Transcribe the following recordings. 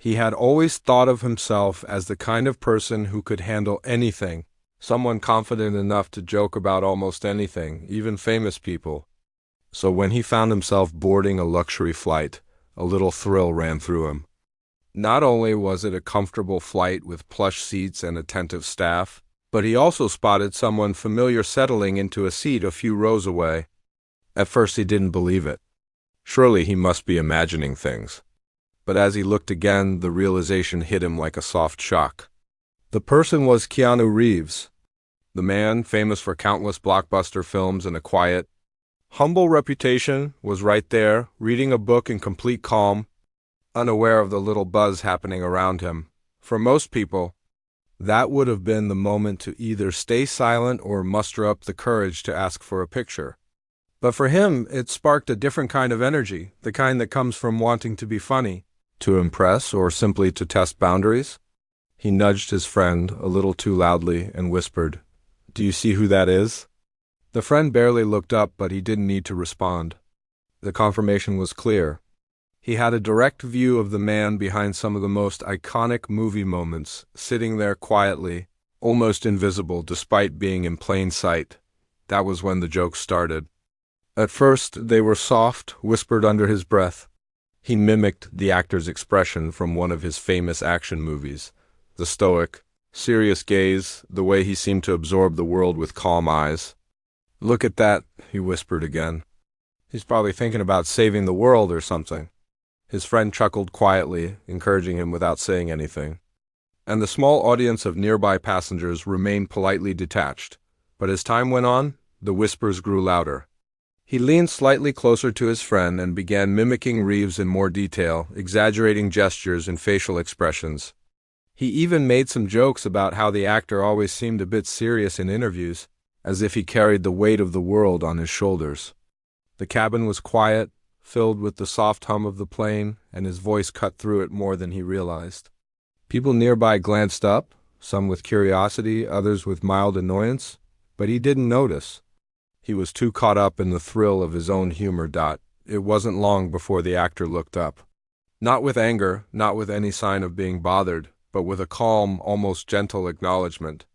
He had always thought of himself as the kind of person who could handle anything, someone confident enough to joke about almost anything, even famous people. So when he found himself boarding a luxury flight, a little thrill ran through him. Not only was it a comfortable flight with plush seats and attentive staff, but he also spotted someone familiar settling into a seat a few rows away. At first he didn't believe it. Surely he must be imagining things. But as he looked again, the realization hit him like a soft shock. The person was Keanu Reeves, the man famous for countless blockbuster films and a quiet, humble reputation, was right there, reading a book in complete calm, unaware of the little buzz happening around him. For most people, that would have been the moment to either stay silent or muster up the courage to ask for a picture. But for him, it sparked a different kind of energy, the kind that comes from wanting to be funny, to impress, or simply to test boundaries. He nudged his friend a little too loudly and whispered, "Do you see who that is?" The friend barely looked up, but he didn't need to respond. The confirmation was clear. He had a direct view of the man behind some of the most iconic movie moments, sitting there quietly, almost invisible despite being in plain sight. That was when the jokes started. At first, they were soft, whispered under his breath. He mimicked the actor's expression from one of his famous action movies. The stoic, serious gaze, the way he seemed to absorb the world with calm eyes. "Look at that," he whispered again. "He's probably thinking about saving the world or something." His friend chuckled quietly, encouraging him without saying anything. And the small audience of nearby passengers remained politely detached. But as time went on, the whispers grew louder. He leaned slightly closer to his friend and began mimicking Reeves in more detail, exaggerating gestures and facial expressions. He even made some jokes about how the actor always seemed a bit serious in interviews, as if he carried the weight of the world on his shoulders. The cabin was quiet, filled with the soft hum of the plane, and his voice cut through it more than he realized. People nearby glanced up, some with curiosity, others with mild annoyance, but he didn't notice. He was too caught up in the thrill of his own humor. It wasn't long before the actor looked up. Not with anger, not with any sign of being bothered, but with a calm, almost gentle acknowledgement.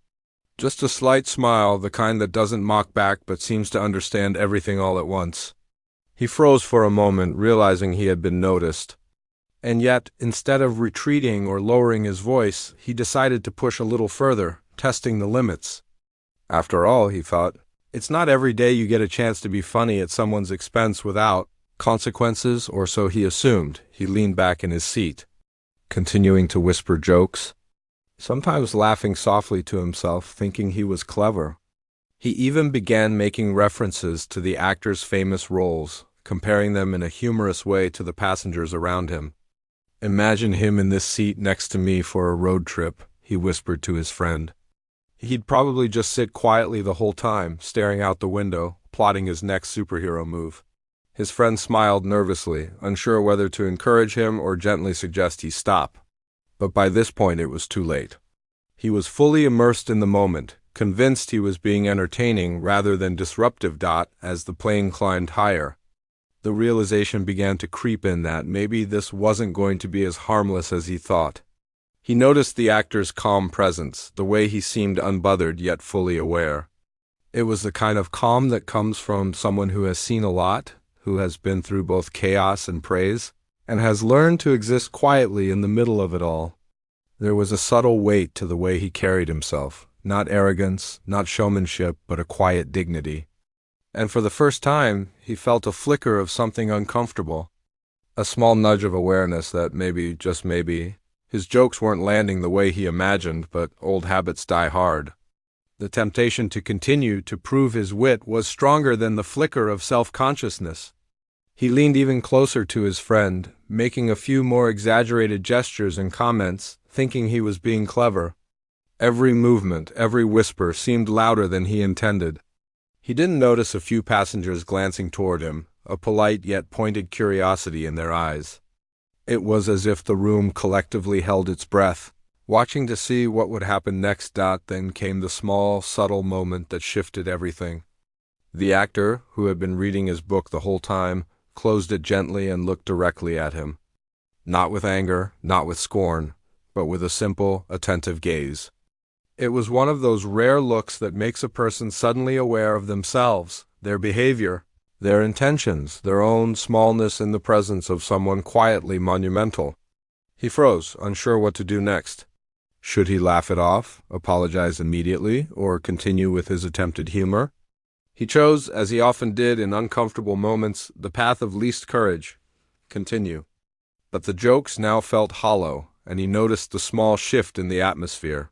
Just a slight smile, the kind that doesn't mock back but seems to understand everything all at once. He froze for a moment, realizing he had been noticed. And yet, instead of retreating or lowering his voice, he decided to push a little further, testing the limits. After all, he thought, it's not every day you get a chance to be funny at someone's expense without consequences, or so he assumed. He leaned back in his seat, continuing to whisper jokes, sometimes laughing softly to himself, thinking he was clever. He even began making references to the actor's famous roles, comparing them in a humorous way to the passengers around him. "Imagine him in this seat next to me for a road trip," he whispered to his friend. He'd probably just sit quietly the whole time, staring out the window, plotting his next superhero move. His friend smiled nervously, unsure whether to encourage him or gently suggest he stop. But by this point it was too late. He was fully immersed in the moment, convinced he was being entertaining rather than disruptive. As the plane climbed higher, the realization began to creep in that maybe this wasn't going to be as harmless as he thought. He noticed the actor's calm presence, the way he seemed unbothered yet fully aware. It was the kind of calm that comes from someone who has seen a lot, who has been through both chaos and praise, and has learned to exist quietly in the middle of it all. There was a subtle weight to the way he carried himself, not arrogance, not showmanship, but a quiet dignity. And for the first time, he felt a flicker of something uncomfortable, a small nudge of awareness that maybe, just maybe, his jokes weren't landing the way he imagined, but old habits die hard. The temptation to continue to prove his wit was stronger than the flicker of self-consciousness. He leaned even closer to his friend, making a few more exaggerated gestures and comments, thinking he was being clever. Every movement, every whisper seemed louder than he intended. He didn't notice a few passengers glancing toward him, a polite yet pointed curiosity in their eyes. It was as if the room collectively held its breath, watching to see what would happen next. Then came the small, subtle moment that shifted everything. The actor, who had been reading his book the whole time, closed it gently and looked directly at him. Not with anger, not with scorn, but with a simple, attentive gaze. It was one of those rare looks that makes a person suddenly aware of themselves, their behavior, their intentions, their own smallness in the presence of someone quietly monumental. He froze, unsure what to do next. Should he laugh it off, apologize immediately, or continue with his attempted humor? He chose, as he often did in uncomfortable moments, the path of least courage. Continue. But the jokes now felt hollow, and he noticed the small shift in the atmosphere.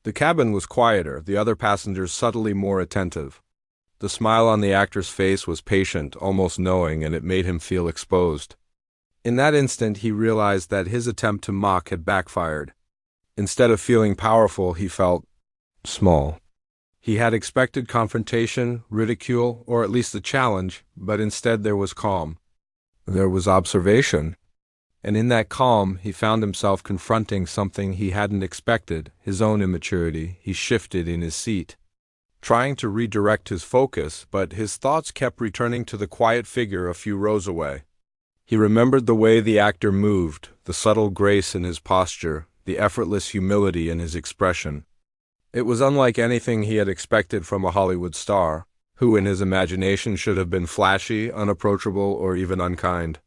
The cabin was quieter, the other passengers subtly more attentive. The smile on the actor's face was patient, almost knowing, and it made him feel exposed. In that instant, he realized that his attempt to mock had backfired. Instead of feeling powerful, he felt small. He had expected confrontation, ridicule, or at least a challenge, but instead there was calm. There was observation. And in that calm, he found himself confronting something he hadn't expected, his own immaturity. He shifted in his seat, trying to redirect his focus, but his thoughts kept returning to the quiet figure a few rows away. He remembered the way the actor moved, the subtle grace in his posture, the effortless humility in his expression. It was unlike anything he had expected from a Hollywood star, who in his imagination should have been flashy, unapproachable, or even unkind.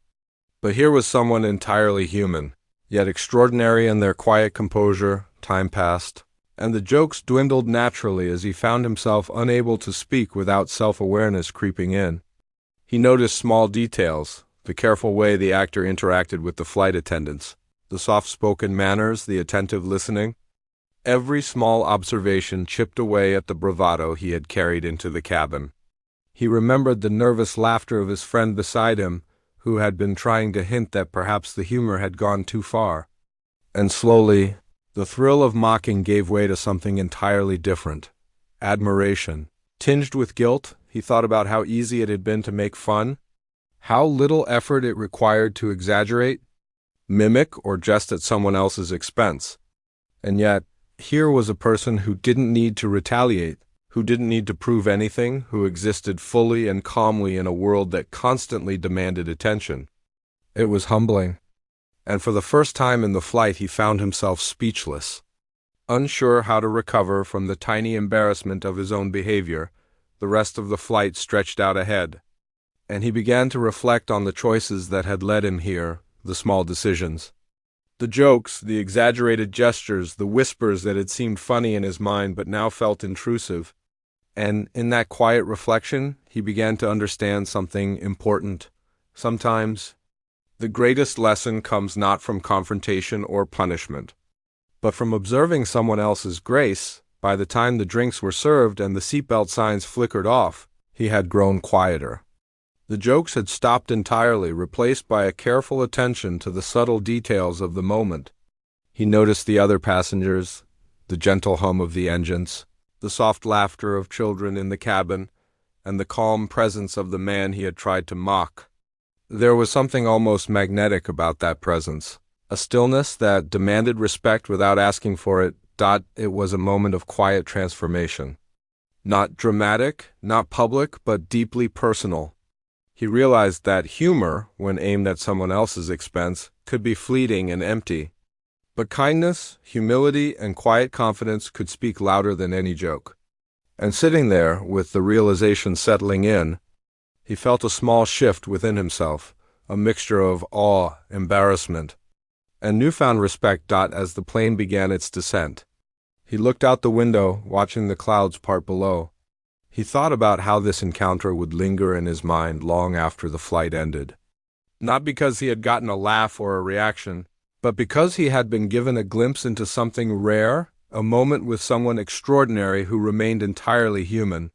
But here was someone entirely human, yet extraordinary in their quiet composure. Time passed, and the jokes dwindled naturally as he found himself unable to speak without self-awareness creeping in. He noticed small details, the careful way the actor interacted with the flight attendants, the soft-spoken manners, the attentive listening. Every small observation chipped away at the bravado he had carried into the cabin. He remembered the nervous laughter of his friend beside him, who had been trying to hint that perhaps the humor had gone too far. And slowly, the thrill of mocking gave way to something entirely different. Admiration. Tinged with guilt, he thought about how easy it had been to make fun, how little effort it required to exaggerate, mimic, or jest at someone else's expense. And yet, here was a person who didn't need to retaliate, who didn't need to prove anything, who existed fully and calmly in a world that constantly demanded attention. It was humbling. And for the first time in the flight, he found himself speechless. Unsure how to recover from the tiny embarrassment of his own behavior, the rest of the flight stretched out ahead. And he began to reflect on the choices that had led him here, the small decisions. The jokes, the exaggerated gestures, the whispers that had seemed funny in his mind but now felt intrusive. And in that quiet reflection, he began to understand something important. Sometimes, the greatest lesson comes not from confrontation or punishment, but from observing someone else's grace. By the time the drinks were served and the seatbelt signs flickered off, he had grown quieter. The jokes had stopped entirely, replaced by a careful attention to the subtle details of the moment. He noticed the other passengers, the gentle hum of the engines, the soft laughter of children in the cabin, and the calm presence of the man he had tried to mock. There was something almost magnetic about that presence, a stillness that demanded respect without asking for it. It was a moment of quiet transformation. Not dramatic, not public, but deeply personal. He realized that humor, when aimed at someone else's expense, could be fleeting and empty. But kindness, humility, and quiet confidence could speak louder than any joke. And sitting there, with the realization settling in, he felt a small shift within himself, a mixture of awe, embarrassment, and newfound respect. As the plane began its descent, he looked out the window, watching the clouds part below. He thought about how this encounter would linger in his mind long after the flight ended. Not because he had gotten a laugh or a reaction, but because he had been given a glimpse into something rare, a moment with someone extraordinary who remained entirely human.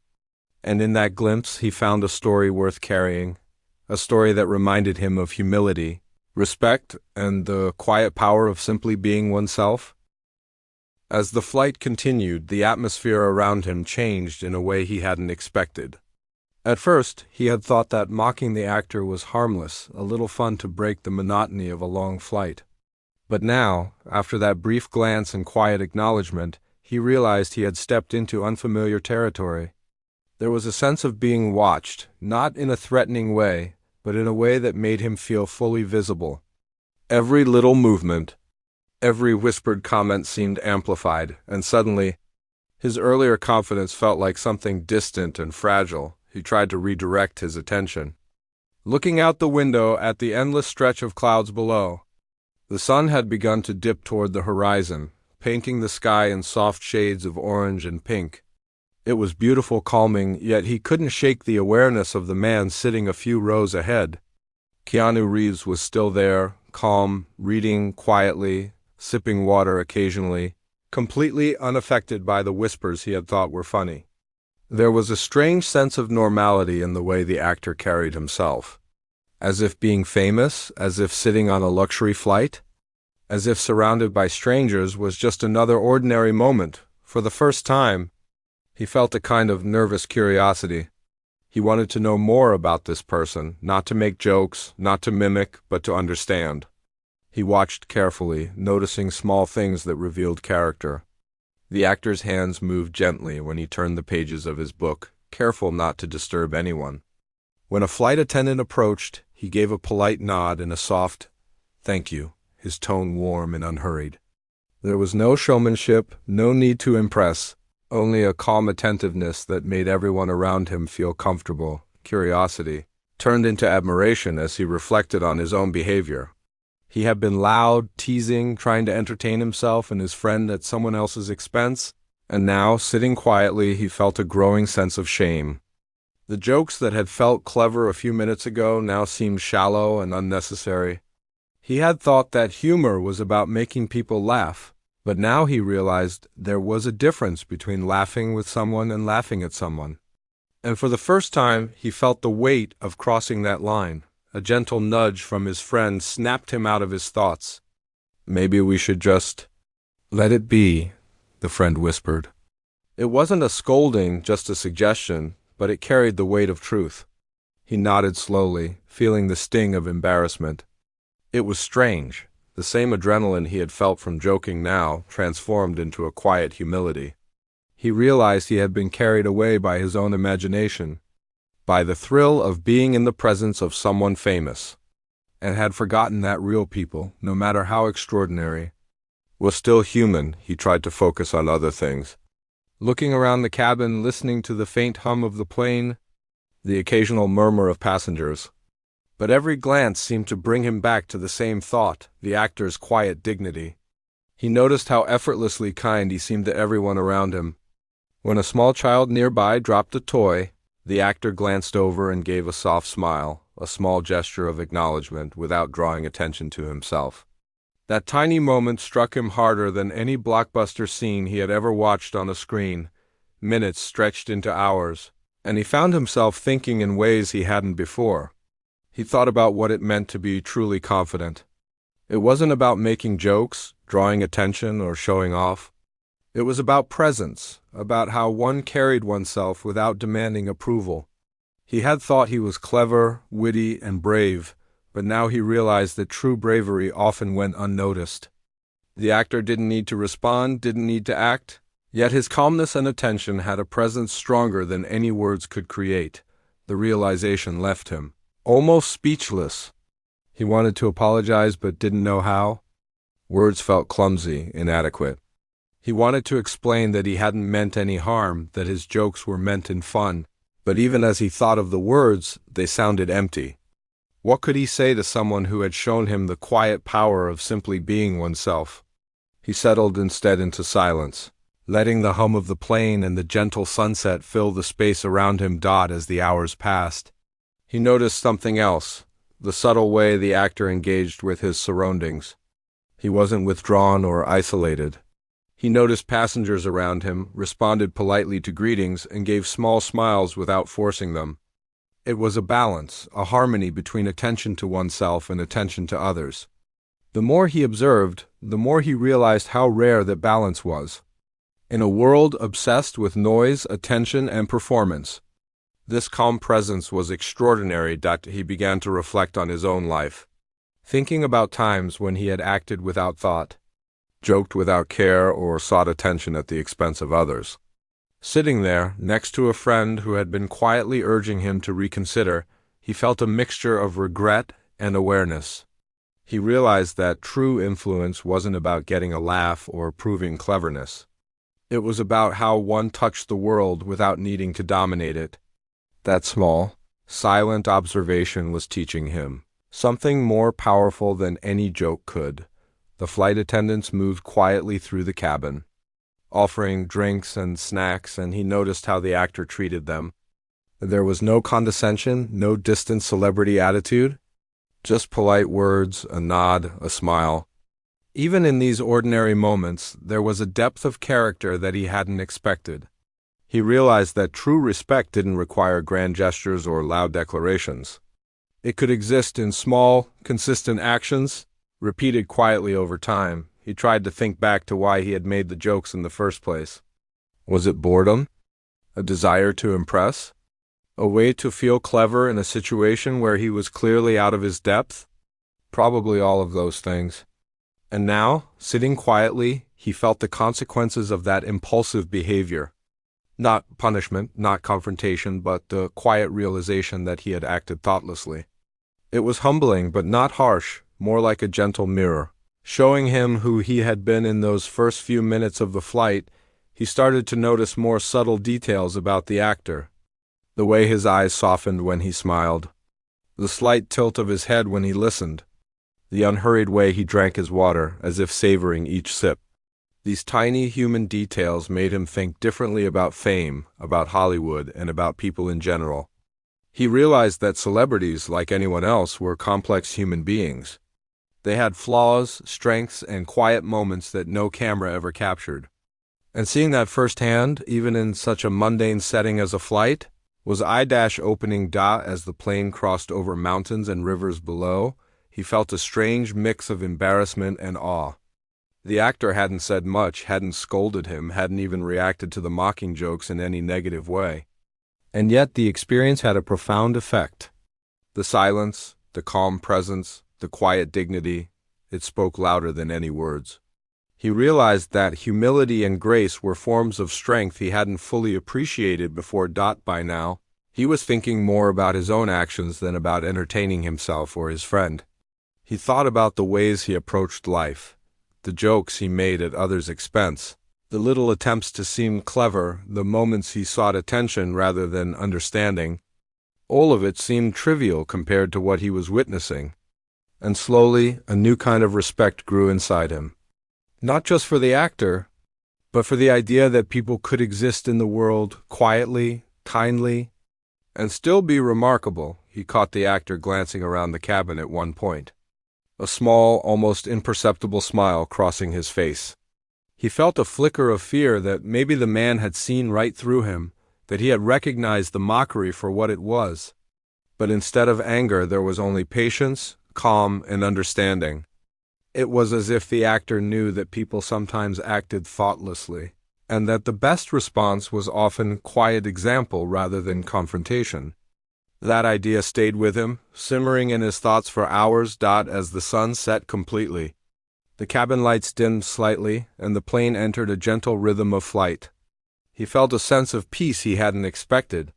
And in that glimpse he found a story worth carrying, a story that reminded him of humility, respect, and the quiet power of simply being oneself. As the flight continued, the atmosphere around him changed in a way he hadn't expected. At first, he had thought that mocking the actor was harmless, a little fun to break the monotony of a long flight. But now, after that brief glance and quiet acknowledgement, he realized he had stepped into unfamiliar territory. There was a sense of being watched, not in a threatening way, but in a way that made him feel fully visible. Every little movement, every whispered comment seemed amplified, and suddenly, his earlier confidence felt like something distant and fragile. He tried to redirect his attention. Looking out the window at the endless stretch of clouds below, the sun had begun to dip toward the horizon, painting the sky in soft shades of orange and pink. It was beautiful, calming, yet he couldn't shake the awareness of the man sitting a few rows ahead. Keanu Reeves was still there, calm, reading quietly, sipping water occasionally, completely unaffected by the whispers he had thought were funny. There was a strange sense of normality in the way the actor carried himself. As if being famous, as if sitting on a luxury flight, as if surrounded by strangers was just another ordinary moment. For the first time, he felt a kind of nervous curiosity. He wanted to know more about this person, not to make jokes, not to mimic, but to understand. He watched carefully, noticing small things that revealed character. The actor's hands moved gently when he turned the pages of his book, careful not to disturb anyone. When a flight attendant approached, he gave a polite nod and a soft, "Thank you," his tone warm and unhurried. There was no showmanship, no need to impress, only a calm attentiveness that made everyone around him feel comfortable. Curiosity turned into admiration as he reflected on his own behavior. He had been loud, teasing, trying to entertain himself and his friend at someone else's expense, and now, sitting quietly, he felt a growing sense of shame. The jokes that had felt clever a few minutes ago now seemed shallow and unnecessary. He had thought that humor was about making people laugh, but now he realized there was a difference between laughing with someone and laughing at someone. And for the first time, he felt the weight of crossing that line. A gentle nudge from his friend snapped him out of his thoughts. "Maybe we should just let it be," the friend whispered. It wasn't a scolding, just a suggestion, but it carried the weight of truth. He nodded slowly, feeling the sting of embarrassment. It was strange. The same adrenaline he had felt from joking now transformed into a quiet humility. He realized he had been carried away by his own imagination, by the thrill of being in the presence of someone famous, and had forgotten that real people, no matter how extraordinary, was still human. He tried to focus on other things. Looking around the cabin, listening to the faint hum of the plane, the occasional murmur of passengers. But every glance seemed to bring him back to the same thought, the actor's quiet dignity. He noticed how effortlessly kind he seemed to everyone around him. When a small child nearby dropped a toy, the actor glanced over and gave a soft smile, a small gesture of acknowledgement without drawing attention to himself. That tiny moment struck him harder than any blockbuster scene he had ever watched on a screen. Minutes stretched into hours, and he found himself thinking in ways he hadn't before. He thought about what it meant to be truly confident. It wasn't about making jokes, drawing attention, or showing off. It was about presence, about how one carried oneself without demanding approval. He had thought he was clever, witty, and brave, but now he realized that true bravery often went unnoticed. The actor didn't need to respond, didn't need to act, yet his calmness and attention had a presence stronger than any words could create. The realization left him almost speechless. He wanted to apologize but didn't know how. Words felt clumsy, inadequate. He wanted to explain that he hadn't meant any harm, that his jokes were meant in fun, but even as he thought of the words, they sounded empty. What could he say to someone who had shown him the quiet power of simply being oneself? He settled instead into silence, letting the hum of the plane and the gentle sunset fill the space around him as the hours passed. He noticed something else, the subtle way the actor engaged with his surroundings. He wasn't withdrawn or isolated. He noticed passengers around him, responded politely to greetings, and gave small smiles without forcing them. It was a balance, a harmony between attention to oneself and attention to others. The more he observed, the more he realized how rare that balance was. In a world obsessed with noise, attention, and performance, this calm presence was extraordinary. He began to reflect on his own life, thinking about times when he had acted without thought, joked without care, or sought attention at the expense of others. Sitting there, next to a friend who had been quietly urging him to reconsider, he felt a mixture of regret and awareness. He realized that true influence wasn't about getting a laugh or proving cleverness. It was about how one touched the world without needing to dominate it. That small, silent observation was teaching him something more powerful than any joke could. The flight attendants moved quietly through the cabin, offering drinks and snacks, and he noticed how the actor treated them. There was no condescension, no distant celebrity attitude, just polite words, a nod, a smile. Even in these ordinary moments, there was a depth of character that he hadn't expected. He realized that true respect didn't require grand gestures or loud declarations. It could exist in small, consistent actions, repeated quietly over time. He tried to think back to why he had made the jokes in the first place. Was it boredom? A desire to impress? A way to feel clever in a situation where he was clearly out of his depth? Probably all of those things. And now, sitting quietly, he felt the consequences of that impulsive behavior. Not punishment, not confrontation, but the quiet realization that he had acted thoughtlessly. It was humbling, but not harsh, more like a gentle mirror. Showing him who he had been in those first few minutes of the flight, he started to notice more subtle details about the actor. The way his eyes softened when he smiled. The slight tilt of his head when he listened. The unhurried way he drank his water, as if savoring each sip. These tiny human details made him think differently about fame, about Hollywood, and about people in general. He realized that celebrities, like anyone else, were complex human beings. They had flaws, strengths, and quiet moments that no camera ever captured. And seeing that firsthand, even in such a mundane setting as a flight, was eye-opening. As the plane crossed over mountains and rivers below, he felt a strange mix of embarrassment and awe. The actor hadn't said much, hadn't scolded him, hadn't even reacted to the mocking jokes in any negative way. And yet the experience had a profound effect. The silence, the calm presence, the quiet dignity, it spoke louder than any words. He realized that humility and grace were forms of strength he hadn't fully appreciated before. By now, he was thinking more about his own actions than about entertaining himself or his friend. He thought about the ways he approached life, the jokes he made at others' expense, the little attempts to seem clever, the moments he sought attention rather than understanding. All of it seemed trivial compared to what he was witnessing. And slowly, a new kind of respect grew inside him. Not just for the actor, but for the idea that people could exist in the world quietly, kindly, and still be remarkable. He caught the actor glancing around the cabin at one point. A small, almost imperceptible smile crossing his face. He felt a flicker of fear that maybe the man had seen right through him, that he had recognized the mockery for what it was. But instead of anger, there was only patience, calm, and understanding. It was as if the actor knew that people sometimes acted thoughtlessly, and that the best response was often quiet example rather than confrontation. That idea stayed with him, simmering in his thoughts for hours. As the sun set completely, the cabin lights dimmed slightly, and the plane entered a gentle rhythm of flight. He felt a sense of peace he hadn't expected.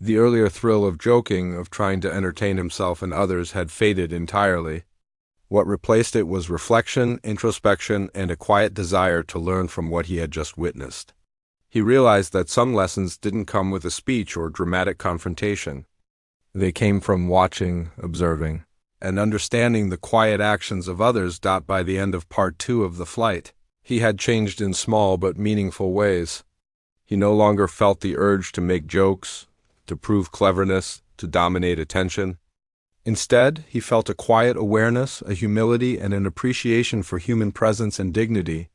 The earlier thrill of joking, of trying to entertain himself and others, had faded entirely. What replaced it was reflection, introspection, and a quiet desire to learn from what he had just witnessed. He realized that some lessons didn't come with a speech or dramatic confrontation. They came from watching, observing, and understanding the quiet actions of others. By the end of part 2 of the flight, he had changed in small but meaningful ways. He no longer felt the urge to make jokes, to prove cleverness, to dominate attention. Instead, he felt a quiet awareness, a humility, and an appreciation for human presence and dignity.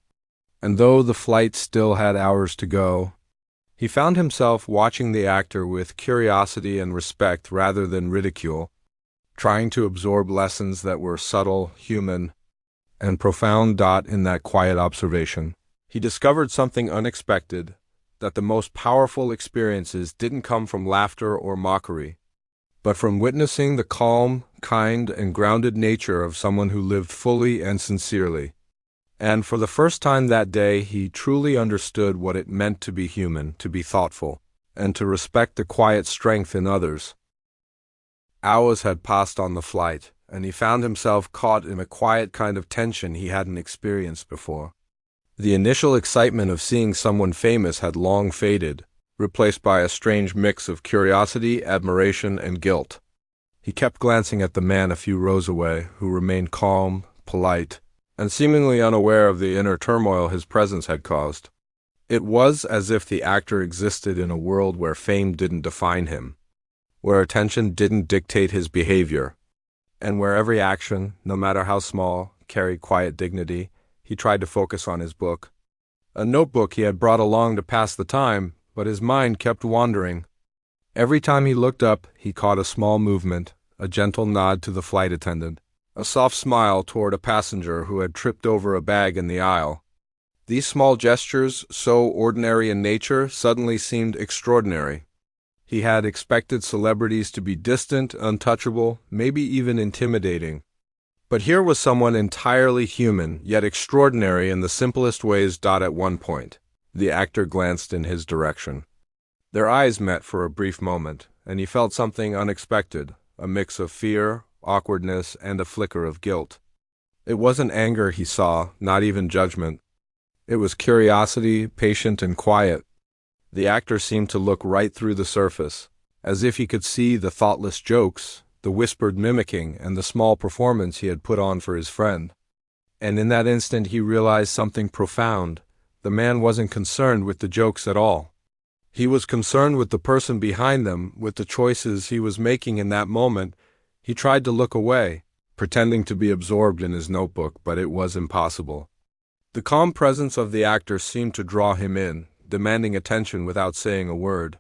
And though the flight still had hours to go, he found himself watching the actor with curiosity and respect rather than ridicule, trying to absorb lessons that were subtle, human, and profound. In that quiet observation, he discovered something unexpected, that the most powerful experiences didn't come from laughter or mockery, but from witnessing the calm, kind, and grounded nature of someone who lived fully and sincerely. And for the first time that day, he truly understood what it meant to be human, to be thoughtful, and to respect the quiet strength in others. Hours had passed on the flight, and he found himself caught in a quiet kind of tension he hadn't experienced before. The initial excitement of seeing someone famous had long faded, replaced by a strange mix of curiosity, admiration, and guilt. He kept glancing at the man a few rows away, who remained calm, polite, and seemingly unaware of the inner turmoil his presence had caused. It was as if the actor existed in a world where fame didn't define him, where attention didn't dictate his behavior, and where every action, no matter how small, carried quiet dignity. He tried to focus on his book, a notebook he had brought along to pass the time, but his mind kept wandering. Every time he looked up, he caught a small movement, a gentle nod to the flight attendant, a soft smile toward a passenger who had tripped over a bag in the aisle. These small gestures, so ordinary in nature, suddenly seemed extraordinary. He had expected celebrities to be distant, untouchable, maybe even intimidating. But here was someone entirely human, yet extraordinary in the simplest ways. At one point, the actor glanced in his direction. Their eyes met for a brief moment, and he felt something unexpected, a mix of fear, awkwardness, and a flicker of guilt. It wasn't anger he saw, not even judgment. It was curiosity, patient and quiet. The actor seemed to look right through the surface, as if he could see the thoughtless jokes, the whispered mimicking, and the small performance he had put on for his friend. And in that instant he realized something profound. The man wasn't concerned with the jokes at all. He was concerned with the person behind them, with the choices he was making in that moment. He tried to look away, pretending to be absorbed in his notebook, but it was impossible. The calm presence of the actor seemed to draw him in, demanding attention without saying a word.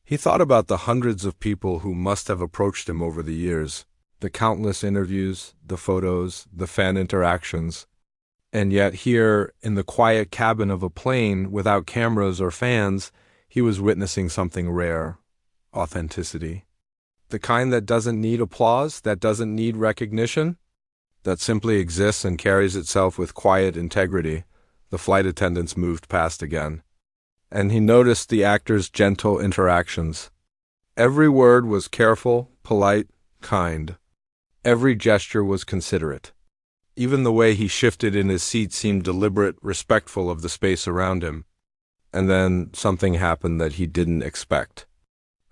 He thought about the hundreds of people who must have approached him over the years, the countless interviews, the photos, the fan interactions. And yet here, in the quiet cabin of a plane, without cameras or fans, he was witnessing something rare: authenticity. The kind that doesn't need applause, that doesn't need recognition, that simply exists and carries itself with quiet integrity. The flight attendants moved past again, and he noticed the actor's gentle interactions. Every word was careful, polite, kind. Every gesture was considerate. Even the way he shifted in his seat seemed deliberate, respectful of the space around him. And then something happened that he didn't expect.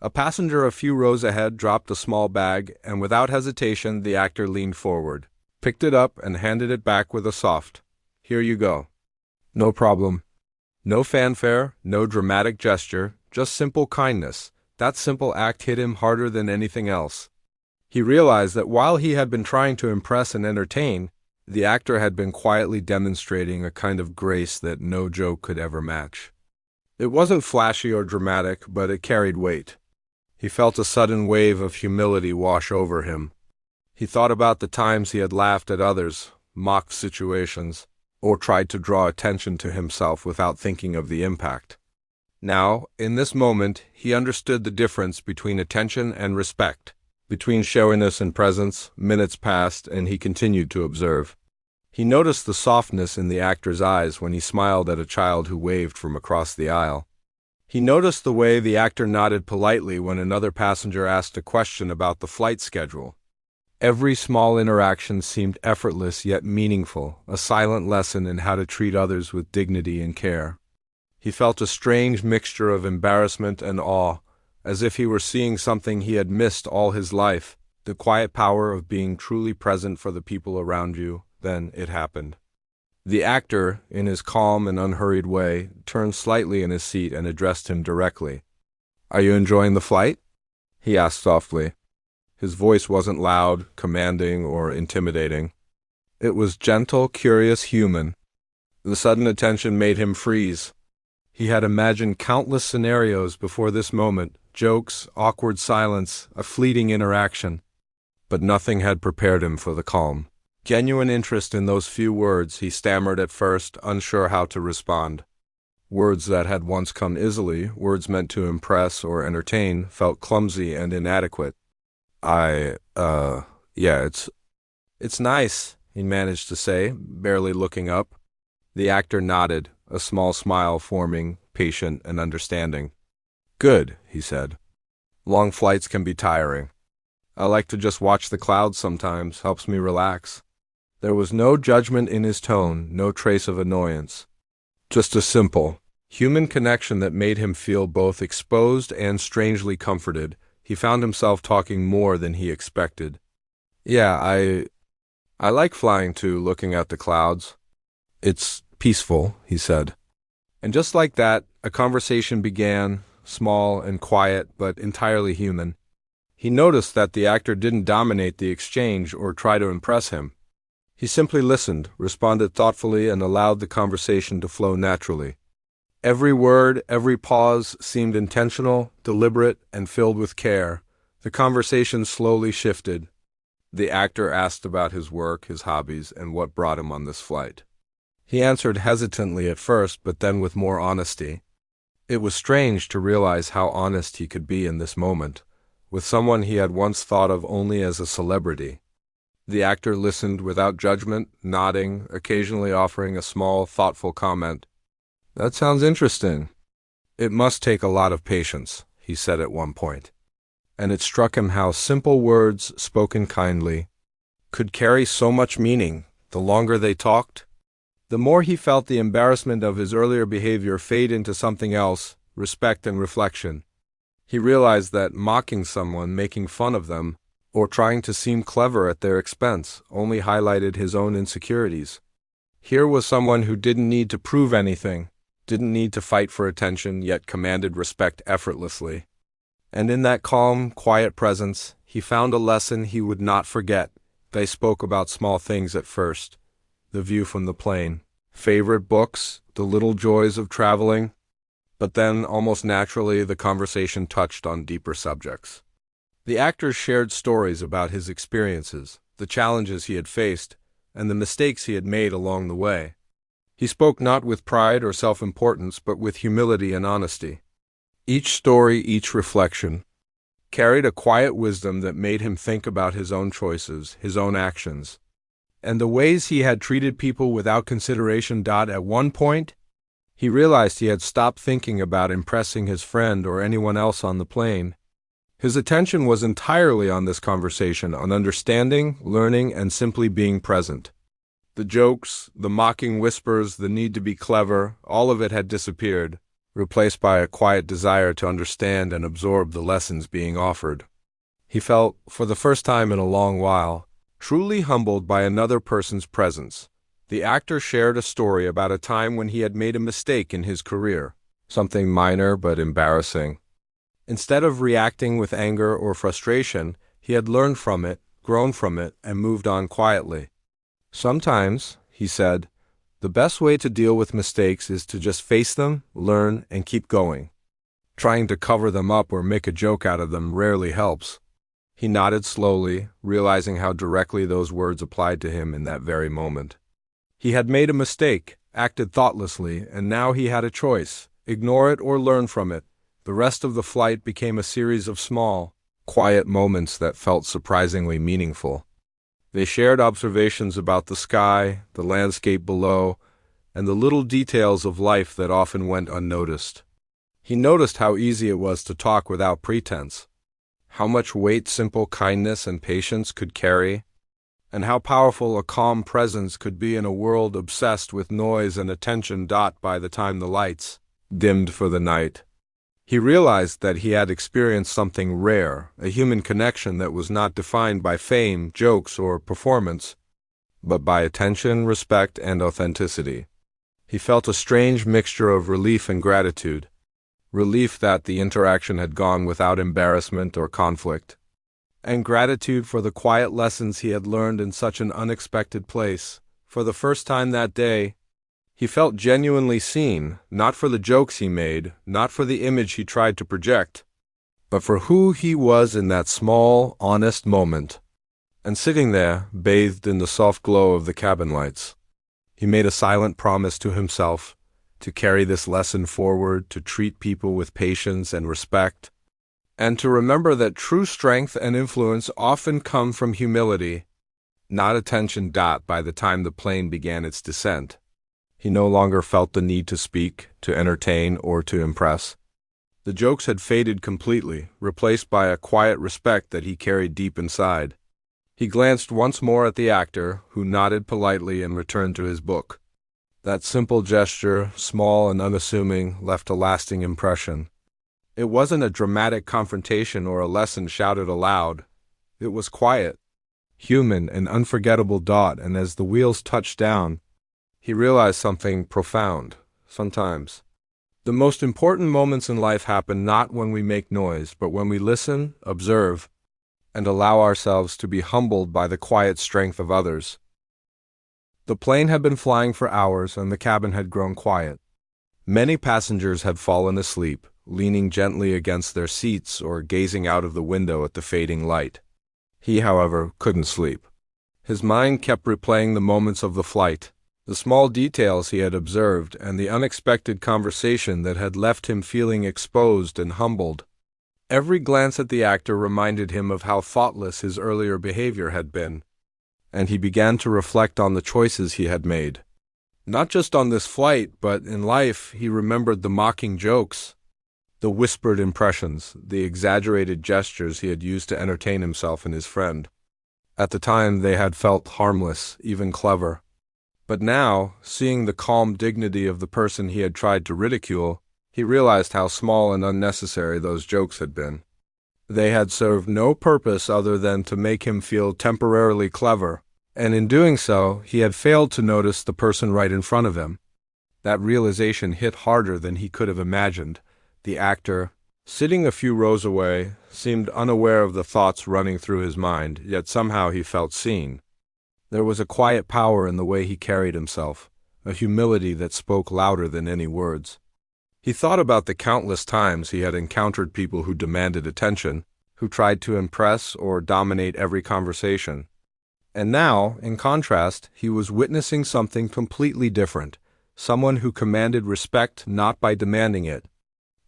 A passenger a few rows ahead dropped a small bag, and without hesitation the actor leaned forward, picked it up, and handed it back with a soft, "Here you go." No problem. No fanfare, no dramatic gesture, just simple kindness. That simple act hit him harder than anything else. He realized that while he had been trying to impress and entertain, the actor had been quietly demonstrating a kind of grace that no joke could ever match. It wasn't flashy or dramatic, but it carried weight. He felt a sudden wave of humility wash over him. He thought about the times he had laughed at others, mocked situations, or tried to draw attention to himself without thinking of the impact. Now, in this moment, he understood the difference between attention and respect, between showiness and presence. Minutes passed, and he continued to observe. He noticed the softness in the actor's eyes when he smiled at a child who waved from across the aisle. He noticed the way the actor nodded politely when another passenger asked a question about the flight schedule. Every small interaction seemed effortless yet meaningful, a silent lesson in how to treat others with dignity and care. He felt a strange mixture of embarrassment and awe, as if he were seeing something he had missed all his life, the quiet power of being truly present for the people around you. Then it happened. The actor, in his calm and unhurried way, turned slightly in his seat and addressed him directly. "Are you enjoying the flight?" he asked softly. His voice wasn't loud, commanding, or intimidating. It was gentle, curious, human. The sudden attention made him freeze. He had imagined countless scenarios before this moment, jokes, awkward silence, a fleeting interaction. But nothing had prepared him for the calm, genuine interest in those few words. He stammered at first, unsure how to respond. Words that had once come easily, words meant to impress or entertain, felt clumsy and inadequate. Yeah, it's nice," he managed to say, barely looking up. The actor nodded, a small smile forming, patient and understanding. "Good," he said. "Long flights can be tiring." I like to just watch the clouds sometimes, helps me relax." There was no judgment in his tone, no trace of annoyance. Just a simple, human connection that made him feel both exposed and strangely comforted. He found himself talking more than he expected. "Yeah, I like flying too, looking at the clouds. It's peaceful," he said. And just like that, a conversation began, small and quiet, but entirely human. He noticed that the actor didn't dominate the exchange or try to impress him. He simply listened, responded thoughtfully, and allowed the conversation to flow naturally. Every word, every pause seemed intentional, deliberate, and filled with care. The conversation slowly shifted. The actor asked about his work, his hobbies, and what brought him on this flight. He answered hesitantly at first, but then with more honesty. It was strange to realize how honest he could be in this moment, with someone he had once thought of only as a celebrity. The actor listened without judgment, nodding, occasionally offering a small, thoughtful comment. "That sounds interesting." "It must take a lot of patience," he said at one point. And it struck him how simple words, spoken kindly, could carry so much meaning the longer they talked. The more he felt the embarrassment of his earlier behavior fade into something else, respect and reflection. He realized that mocking someone, making fun of them, or trying to seem clever at their expense only highlighted his own insecurities. Here was someone who didn't need to prove anything, didn't need to fight for attention, yet commanded respect effortlessly. And in that calm, quiet presence, he found a lesson he would not forget. They spoke about small things at first: the view from the plane, favorite books, the little joys of traveling. But then, almost naturally, the conversation touched on deeper subjects. The actor shared stories about his experiences, the challenges he had faced, and the mistakes he had made along the way. He spoke not with pride or self-importance, but with humility and honesty. Each story, each reflection, carried a quiet wisdom that made him think about his own choices, his own actions, and the ways he had treated people without consideration. At one point, he realized he had stopped thinking about impressing his friend or anyone else on the plane. His attention was entirely on this conversation, on understanding, learning, and simply being present. The jokes, the mocking whispers, the need to be clever, all of it had disappeared, replaced by a quiet desire to understand and absorb the lessons being offered. He felt, for the first time in a long while, truly humbled by another person's presence. The actor shared a story about a time when he had made a mistake in his career, something minor but embarrassing. Instead of reacting with anger or frustration, he had learned from it, grown from it, and moved on quietly. "Sometimes," he said, "the best way to deal with mistakes is to just face them, learn, and keep going. Trying to cover them up or make a joke out of them rarely helps." He nodded slowly, realizing how directly those words applied to him in that very moment. He had made a mistake, acted thoughtlessly, and now he had a choice: ignore it or learn from it. The rest of the flight became a series of small, quiet moments that felt surprisingly meaningful. They shared observations about the sky, the landscape below, and the little details of life that often went unnoticed. He noticed how easy it was to talk without pretense, how much weight simple kindness and patience could carry, and how powerful a calm presence could be in a world obsessed with noise and attention. By the time the lights dimmed for the night, he realized that he had experienced something rare, a human connection that was not defined by fame, jokes, or performance, but by attention, respect, and authenticity. He felt a strange mixture of relief and gratitude. Relief that the interaction had gone without embarrassment or conflict, and gratitude for the quiet lessons he had learned in such an unexpected place. For the first time that day, he felt genuinely seen, not for the jokes he made, not for the image he tried to project, but for who he was in that small, honest moment. And sitting there, bathed in the soft glow of the cabin lights, he made a silent promise to himself to carry this lesson forward, to treat people with patience and respect, and to remember that true strength and influence often come from humility, not attention. By the time the plane began its descent, he no longer felt the need to speak, to entertain, or to impress. The jokes had faded completely, replaced by a quiet respect that he carried deep inside. He glanced once more at the actor, who nodded politely and returned to his book. That simple gesture, small and unassuming, left a lasting impression. It wasn't a dramatic confrontation or a lesson shouted aloud. It was quiet, human, and unforgettable. And as the wheels touched down, he realized something profound. Sometimes the most important moments in life happen not when we make noise, but when we listen, observe, and allow ourselves to be humbled by the quiet strength of others. The plane had been flying for hours, and the cabin had grown quiet. Many passengers had fallen asleep, leaning gently against their seats or gazing out of the window at the fading light. He, however, couldn't sleep. His mind kept replaying the moments of the flight, the small details he had observed, and the unexpected conversation that had left him feeling exposed and humbled. Every glance at the actor reminded him of how thoughtless his earlier behavior had been, and he began to reflect on the choices he had made. Not just on this flight, but in life. He remembered the mocking jokes, the whispered impressions, the exaggerated gestures he had used to entertain himself and his friend. At the time, they had felt harmless, even clever. But now, seeing the calm dignity of the person he had tried to ridicule, he realized how small and unnecessary those jokes had been. They had served no purpose other than to make him feel temporarily clever, and in doing so, he had failed to notice the person right in front of him. That realization hit harder than he could have imagined. The actor, sitting a few rows away, seemed unaware of the thoughts running through his mind, yet somehow he felt seen. There was a quiet power in the way he carried himself, a humility that spoke louder than any words. He thought about the countless times he had encountered people who demanded attention, who tried to impress or dominate every conversation. And now, in contrast, he was witnessing something completely different, someone who commanded respect not by demanding it,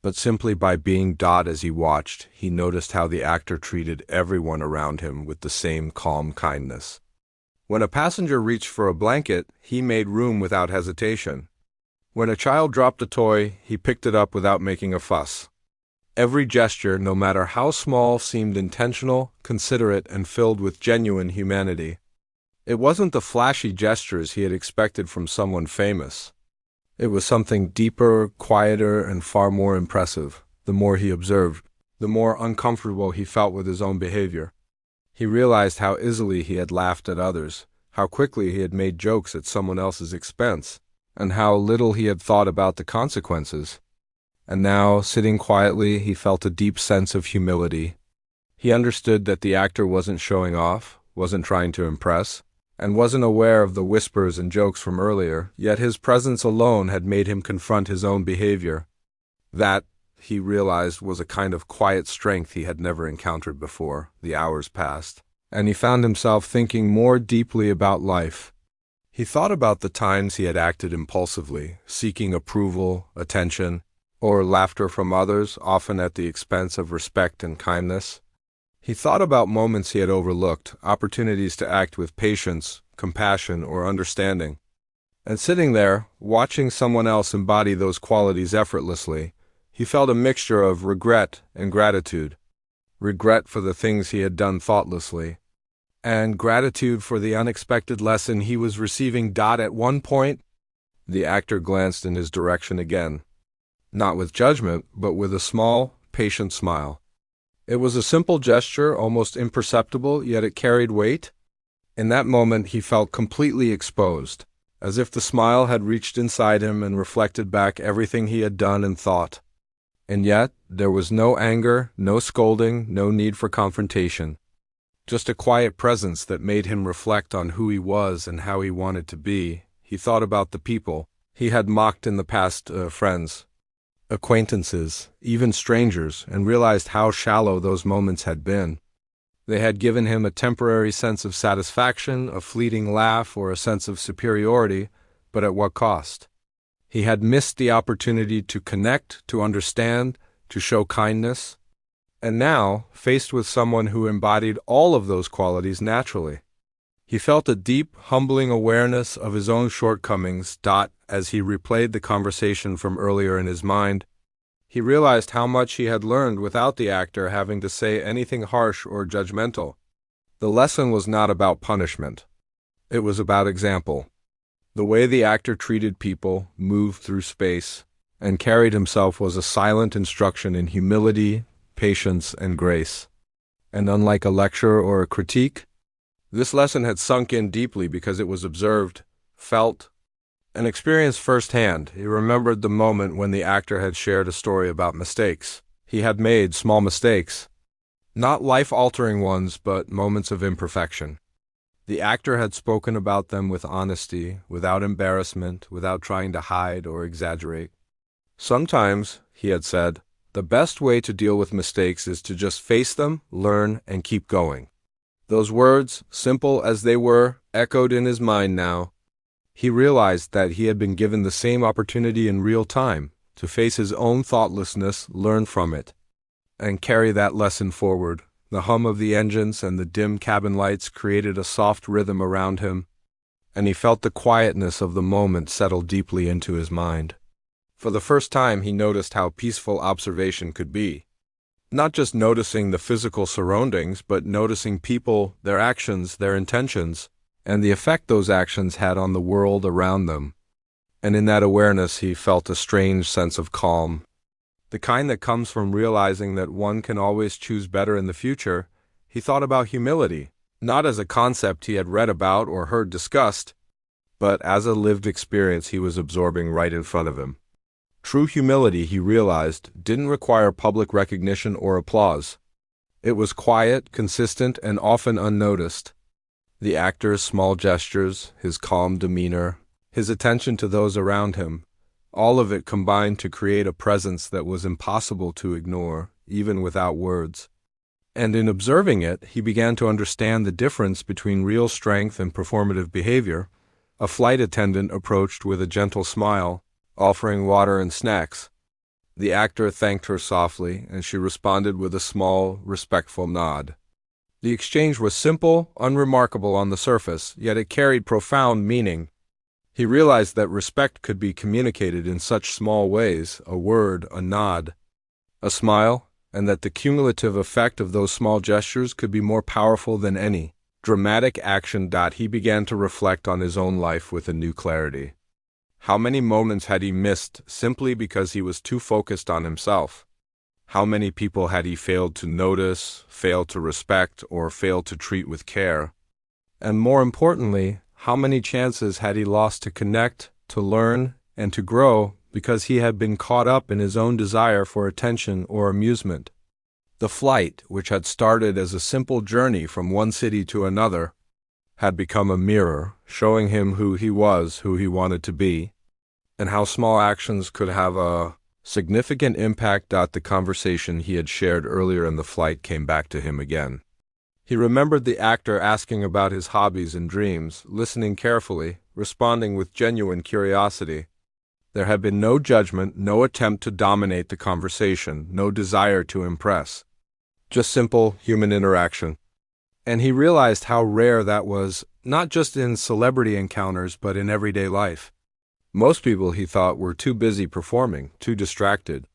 but simply by being. As he watched, he noticed how the actor treated everyone around him with the same calm kindness. When a passenger reached for a blanket, he made room without hesitation. When a child dropped a toy, he picked it up without making a fuss. Every gesture, no matter how small, seemed intentional, considerate, and filled with genuine humanity. It wasn't the flashy gestures he had expected from someone famous. It was something deeper, quieter, and far more impressive. The more he observed, the more uncomfortable he felt with his own behavior. He realized how easily he had laughed at others, how quickly he had made jokes at someone else's expense, and how little he had thought about the consequences. And now, sitting quietly, he felt a deep sense of humility. He understood that the actor wasn't showing off, wasn't trying to impress, and wasn't aware of the whispers and jokes from earlier, yet his presence alone had made him confront his own behavior. That, he realized, was a kind of quiet strength he had never encountered before. The hours passed, and he found himself thinking more deeply about life. He thought about the times he had acted impulsively, seeking approval, attention, or laughter from others, often at the expense of respect and kindness. He thought about moments he had overlooked, opportunities to act with patience, compassion, or understanding. And sitting there, watching someone else embody those qualities effortlessly, he felt a mixture of regret and gratitude. Regret for the things he had done thoughtlessly, and gratitude for the unexpected lesson he was receiving. At one point, the actor glanced in his direction again, not with judgment, but with a small, patient smile. It was a simple gesture, almost imperceptible, yet it carried weight. In that moment, he felt completely exposed, as if the smile had reached inside him and reflected back everything he had done and thought. And yet, there was no anger, no scolding, no need for confrontation. Just a quiet presence that made him reflect on who he was and how he wanted to be. He thought about the people he had mocked in the past, friends, acquaintances, even strangers, and realized how shallow those moments had been. They had given him a temporary sense of satisfaction, a fleeting laugh, or a sense of superiority, but at what cost? He had missed the opportunity to connect, to understand, to show kindness. And now, faced with someone who embodied all of those qualities naturally, he felt a deep, humbling awareness of his own shortcomings. As he replayed the conversation from earlier in his mind, He realized how much he had learned without the actor having to say anything harsh or judgmental. The lesson was not about punishment. It was about example. The way the actor treated people, moved through space, and carried himself was a silent instruction in humility, patience, and grace. And unlike a lecture or a critique, this lesson had sunk in deeply because it was observed, felt, and experienced firsthand. He remembered the moment when the actor had shared a story about mistakes. He had made small mistakes, not life-altering ones, but moments of imperfection. The actor had spoken about them with honesty, without embarrassment, without trying to hide or exaggerate. Sometimes, he had said, the best way to deal with mistakes is to just face them, learn, and keep going. Those words, simple as they were, echoed in his mind now. He realized that he had been given the same opportunity in real time to face his own thoughtlessness, learn from it, and carry that lesson forward. The hum of the engines and the dim cabin lights created a soft rhythm around him, and he felt the quietness of the moment settle deeply into his mind. For the first time, he noticed how peaceful observation could be. Not just noticing the physical surroundings, but noticing people, their actions, their intentions, and the effect those actions had on the world around them. And in that awareness, he felt a strange sense of calm. The kind that comes from realizing that one can always choose better in the future. He thought about humility, not as a concept he had read about or heard discussed, but as a lived experience he was absorbing right in front of him. True humility, he realized, didn't require public recognition or applause. It was quiet, consistent, and often unnoticed. The actor's small gestures, his calm demeanor, his attention to those around him, all of it combined to create a presence that was impossible to ignore, even without words. And in observing it, he began to understand the difference between real strength and performative behavior. A flight attendant approached with a gentle smile, offering water and snacks. The actor thanked her softly, and she responded with a small, respectful nod. The exchange was simple, unremarkable on the surface, yet it carried profound meaning. He realized that respect could be communicated in such small ways, a word, a nod, a smile, and that the cumulative effect of those small gestures could be more powerful than any dramatic action. He began to reflect on his own life with a new clarity. How many moments had he missed simply because he was too focused on himself? How many people had he failed to notice, failed to respect, or failed to treat with care? And more importantly, how many chances had he lost to connect, to learn, and to grow because he had been caught up in his own desire for attention or amusement? The flight, which had started as a simple journey from one city to another, had become a mirror, showing him who he was, who he wanted to be, and how small actions could have a significant impact. The conversation he had shared earlier in the flight came back to him again. He remembered the actor asking about his hobbies and dreams, listening carefully, responding with genuine curiosity. There had been no judgment, no attempt to dominate the conversation, no desire to impress. Just simple human interaction. And he realized how rare that was, not just in celebrity encounters, but in everyday life. Most people, he thought, were too busy performing, too distracted,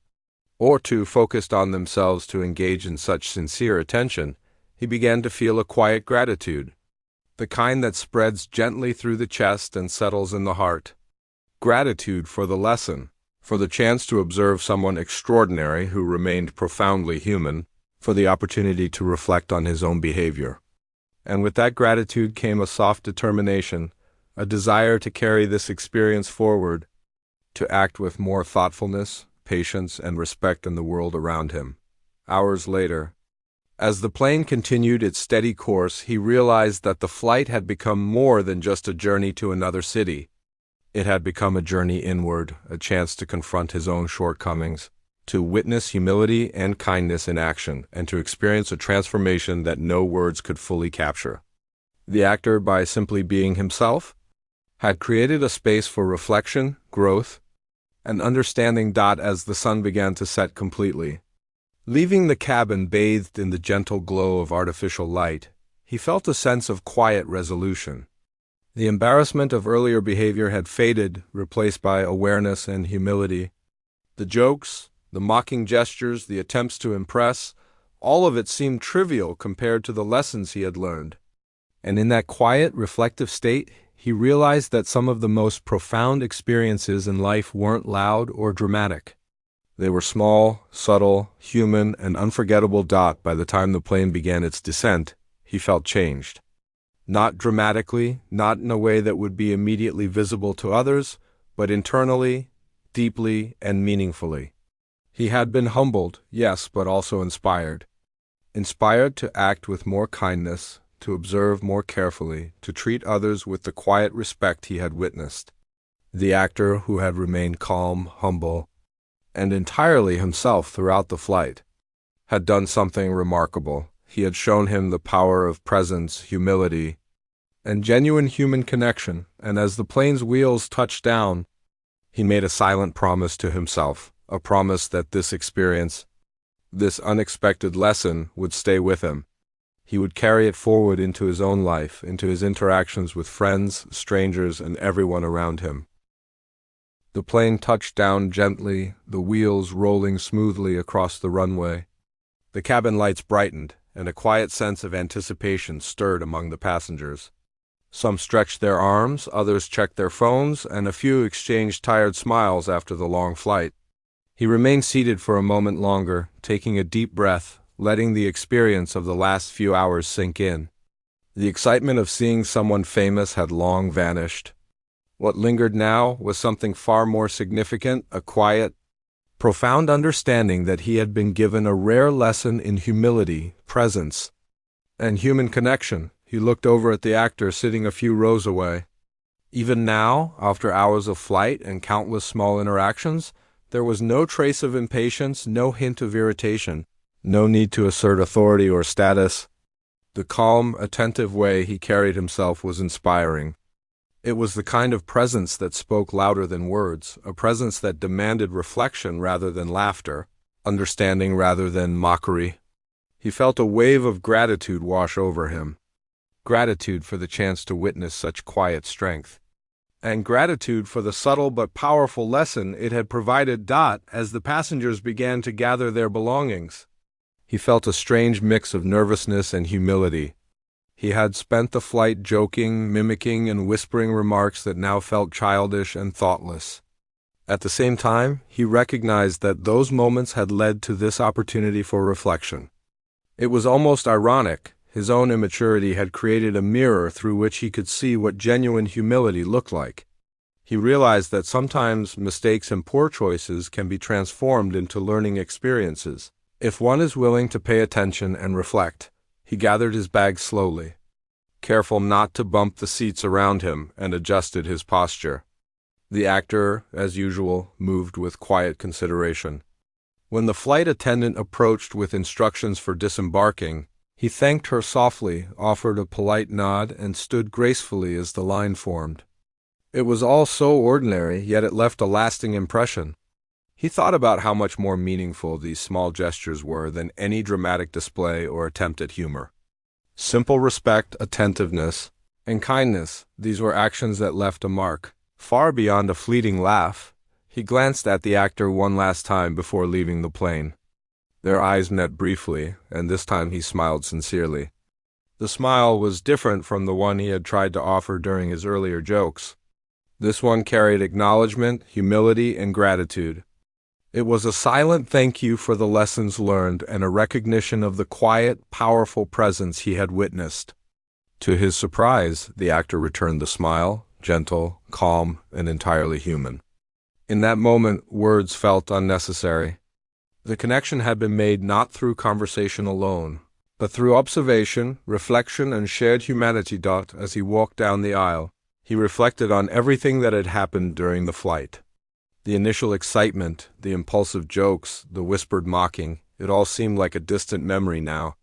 or too focused on themselves to engage in such sincere attention. He began to feel a quiet gratitude, the kind that spreads gently through the chest and settles in the heart. Gratitude for the lesson, for the chance to observe someone extraordinary who remained profoundly human, for the opportunity to reflect on his own behavior. And with that gratitude came a soft determination, a desire to carry this experience forward, to act with more thoughtfulness, patience, and respect in the world around him. Hours later, as the plane continued its steady course, he realized that the flight had become more than just a journey to another city. It had become a journey inward, a chance to confront his own shortcomings, to witness humility and kindness in action, and to experience a transformation that no words could fully capture. The actor, by simply being himself, had created a space for reflection, growth, and understanding. As the sun began to set completely, leaving the cabin bathed in the gentle glow of artificial light, he felt a sense of quiet resolution. The embarrassment of earlier behavior had faded, replaced by awareness and humility. The jokes, The mocking gestures, the attempts to impress, all of it seemed trivial compared to the lessons he had learned. And in that quiet, reflective state, he realized that some of the most profound experiences in life weren't loud or dramatic. They were small, subtle, human, and unforgettable. By the time the plane began its descent, he felt changed. Not dramatically, not in a way that would be immediately visible to others, but internally, deeply, and meaningfully. He had been humbled, yes, but also inspired. Inspired to act with more kindness, to observe more carefully, to treat others with the quiet respect he had witnessed. The actor, who had remained calm, humble, and entirely himself throughout the flight, had done something remarkable. He had shown him the power of presence, humility, and genuine human connection, and as the plane's wheels touched down, he made a silent promise to himself, a promise that this experience, this unexpected lesson, would stay with him. He would carry it forward into his own life, into his interactions with friends, strangers, and everyone around him. The plane touched down gently, the wheels rolling smoothly across the runway. The cabin lights brightened, and a quiet sense of anticipation stirred among the passengers. Some stretched their arms, others checked their phones, and a few exchanged tired smiles after the long flight. He remained seated for a moment longer, taking a deep breath, letting the experience of the last few hours sink in. The excitement of seeing someone famous had long vanished. What lingered now was something far more significant, a quiet, profound understanding that he had been given a rare lesson in humility, presence, and human connection. He looked over at the actor sitting a few rows away. Even now, after hours of flight and countless small interactions, there was no trace of impatience, no hint of irritation, no need to assert authority or status. The calm, attentive way he carried himself was inspiring. It was the kind of presence that spoke louder than words, a presence that demanded reflection rather than laughter, understanding rather than mockery. He felt a wave of gratitude wash over him. Gratitude for the chance to witness such quiet strength. And gratitude for the subtle but powerful lesson it had provided. As the passengers began to gather their belongings, he felt a strange mix of nervousness and humility. He had spent the flight joking, mimicking, and whispering remarks that now felt childish and thoughtless. At the same time, he recognized that those moments had led to this opportunity for reflection. It was almost ironic. His own immaturity had created a mirror through which he could see what genuine humility looked like. He realized that sometimes mistakes and poor choices can be transformed into learning experiences, if one is willing to pay attention and reflect. He gathered his bag slowly, careful not to bump the seats around him, and adjusted his posture. The actor, as usual, moved with quiet consideration. When the flight attendant approached with instructions for disembarking, he thanked her softly, offered a polite nod, and stood gracefully as the line formed. It was all so ordinary, yet it left a lasting impression. He thought about how much more meaningful these small gestures were than any dramatic display or attempt at humor. Simple respect, attentiveness, and kindness, these were actions that left a mark, far beyond a fleeting laugh. He glanced at the actor one last time before leaving the plane. Their eyes met briefly, and this time he smiled sincerely. The smile was different from the one he had tried to offer during his earlier jokes. This one carried acknowledgement, humility, and gratitude. It was a silent thank you for the lessons learned and a recognition of the quiet, powerful presence he had witnessed. To his surprise, the actor returned the smile, gentle, calm, and entirely human. In that moment, words felt unnecessary. The connection had been made not through conversation alone, but through observation, reflection, and shared humanity. As he walked down the aisle, he reflected on everything that had happened during the flight. The initial excitement, the impulsive jokes, the whispered mocking, it all seemed like a distant memory now.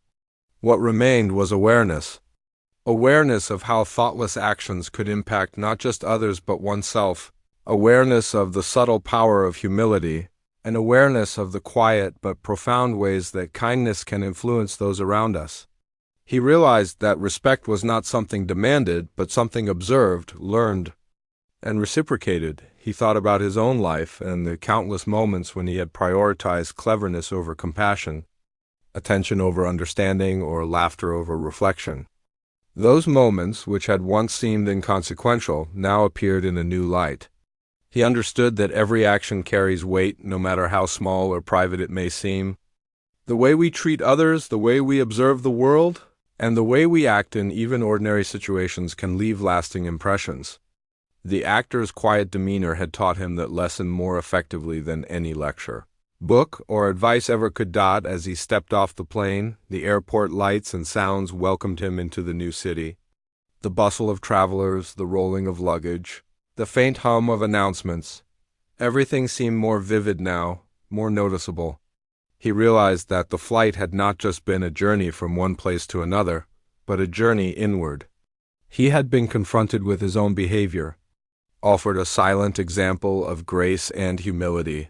What remained was awareness. Awareness of how thoughtless actions could impact not just others but oneself. Awareness of the subtle power of humility. An awareness of the quiet but profound ways that kindness can influence those around us. He realized that respect was not something demanded, but something observed, learned, and reciprocated. he thought about his own life and the countless moments when he had prioritized cleverness over compassion, attention over understanding, or laughter over reflection. Those moments, which had once seemed inconsequential, now appeared in a new light. He understood that every action carries weight, no matter how small or private it may seem. The way we treat others, the way we observe the world, and the way we act in even ordinary situations can leave lasting impressions. The actor's quiet demeanor had taught him that lesson more effectively than any lecture, book, or advice ever could. As he stepped off the plane, the airport lights and sounds welcomed him into the new city. The bustle of travelers, the rolling of luggage, the faint hum of announcements. Everything seemed more vivid now, more noticeable. He realized that the flight had not just been a journey from one place to another, but a journey inward. He had been confronted with his own behavior, offered a silent example of grace and humility,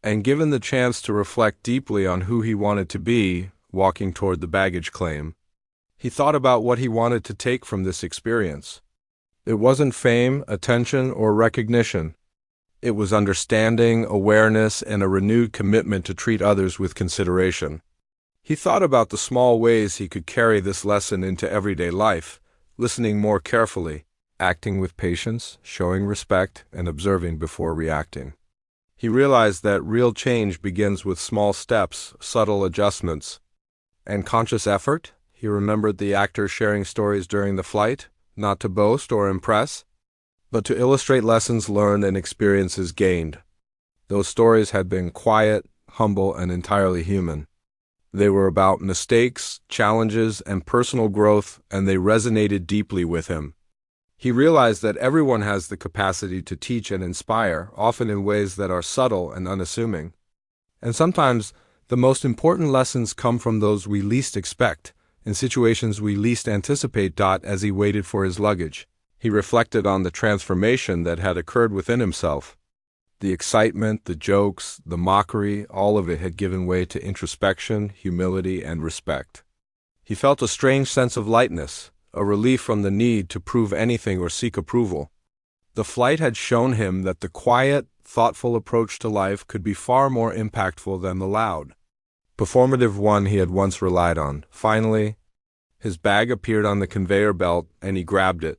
and given the chance to reflect deeply on who he wanted to be, walking toward the baggage claim. He thought about what he wanted to take from this experience. It wasn't fame, attention, or recognition. It was understanding, awareness, and a renewed commitment to treat others with consideration. He thought about the small ways he could carry this lesson into everyday life, listening more carefully, acting with patience, showing respect, and observing before reacting. He realized that real change begins with small steps, subtle adjustments, and conscious effort. He remembered the actor sharing stories during the flight, not to boast or impress, but to illustrate lessons learned and experiences gained. Those stories had been quiet, humble, and entirely human. They were about mistakes, challenges, and personal growth, and they resonated deeply with him. He realized that everyone has the capacity to teach and inspire, often in ways that are subtle and unassuming. And sometimes the most important lessons come from those we least expect, in situations we least anticipate. As he waited for his luggage, he reflected on the transformation that had occurred within himself. The excitement, the jokes, the mockery, all of it had given way to introspection, humility, and respect. He felt a strange sense of lightness, a relief from the need to prove anything or seek approval. The flight had shown him that the quiet, thoughtful approach to life could be far more impactful than the loud, performative one he had once relied on. Finally, his bag appeared on the conveyor belt, and he grabbed it,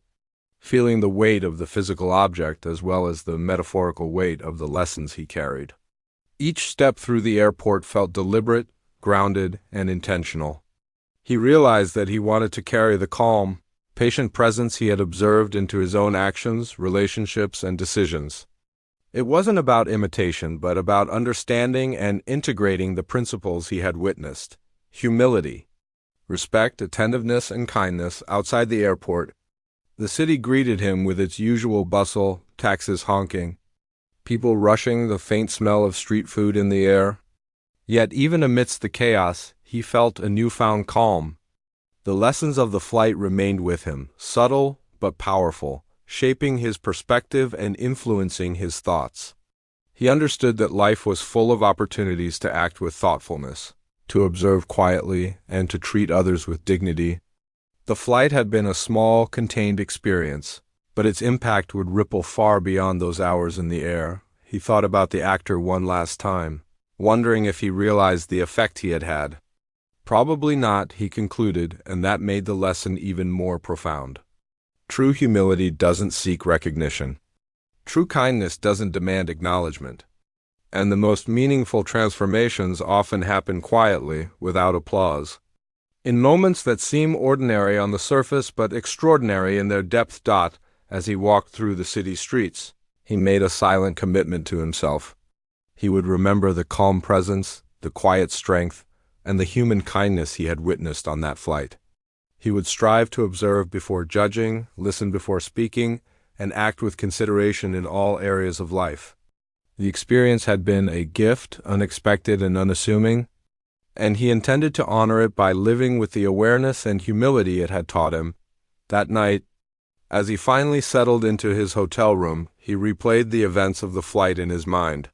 feeling the weight of the physical object as well as the metaphorical weight of the lessons he carried. Each step through the airport felt deliberate, grounded, and intentional. He realized that he wanted to carry the calm, patient presence he had observed into his own actions, relationships, and decisions. It wasn't about imitation, but about understanding and integrating the principles he had witnessed. Humility, respect, attentiveness, and kindness. Outside the airport, the city greeted him with its usual bustle, taxis honking, people rushing, the faint smell of street food in the air. Yet even amidst the chaos, he felt a newfound calm. The lessons of the flight remained with him, subtle but powerful, shaping his perspective and influencing his thoughts. He understood that life was full of opportunities to act with thoughtfulness, to observe quietly, and to treat others with dignity. The flight had been a small, contained experience, but its impact would ripple far beyond those hours in the air. He thought about the actor one last time, wondering if he realized the effect he had had. Probably not, he concluded, and that made the lesson even more profound. True humility doesn't seek recognition. True kindness doesn't demand acknowledgement. And the most meaningful transformations often happen quietly, without applause. In moments that seem ordinary on the surface but extraordinary in their depth. As he walked through the city streets, he made a silent commitment to himself. He would remember the calm presence, the quiet strength, and the human kindness he had witnessed on that flight. He would strive to observe before judging, listen before speaking, and act with consideration in all areas of life. The experience had been a gift, unexpected and unassuming, and he intended to honor it by living with the awareness and humility it had taught him. That night, as he finally settled into his hotel room, he replayed the events of the flight in his mind.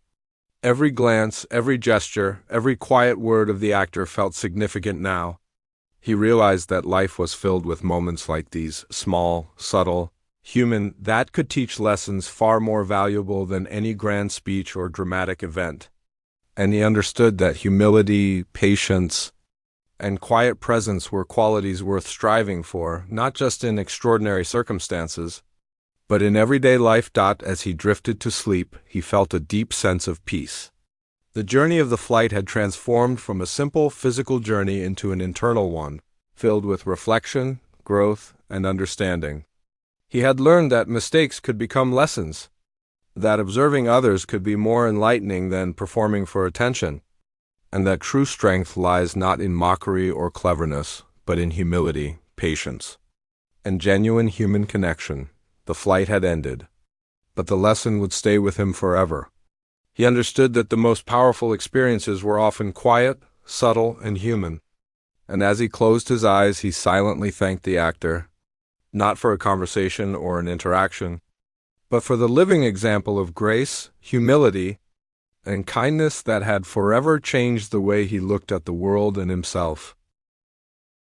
Every glance, every gesture, every quiet word of the actor felt significant now. He realized that life was filled with moments like these, small, subtle, Human, that could teach lessons far more valuable than any grand speech or dramatic event. And he understood that humility, patience, and quiet presence were qualities worth striving for, not just in extraordinary circumstances, but in everyday life. As he drifted to sleep, he felt a deep sense of peace. The journey of the flight had transformed from a simple physical journey into an internal one, filled with reflection, growth, and understanding. He had learned that mistakes could become lessons, that observing others could be more enlightening than performing for attention, and that true strength lies not in mockery or cleverness, but in humility, patience, and genuine human connection. The flight had ended, but the lesson would stay with him forever. He understood that the most powerful experiences were often quiet, subtle, and human, and as he closed his eyes, he silently thanked the actor, not for a conversation or an interaction, but for the living example of grace, humility, and kindness that had forever changed the way he looked at the world and himself.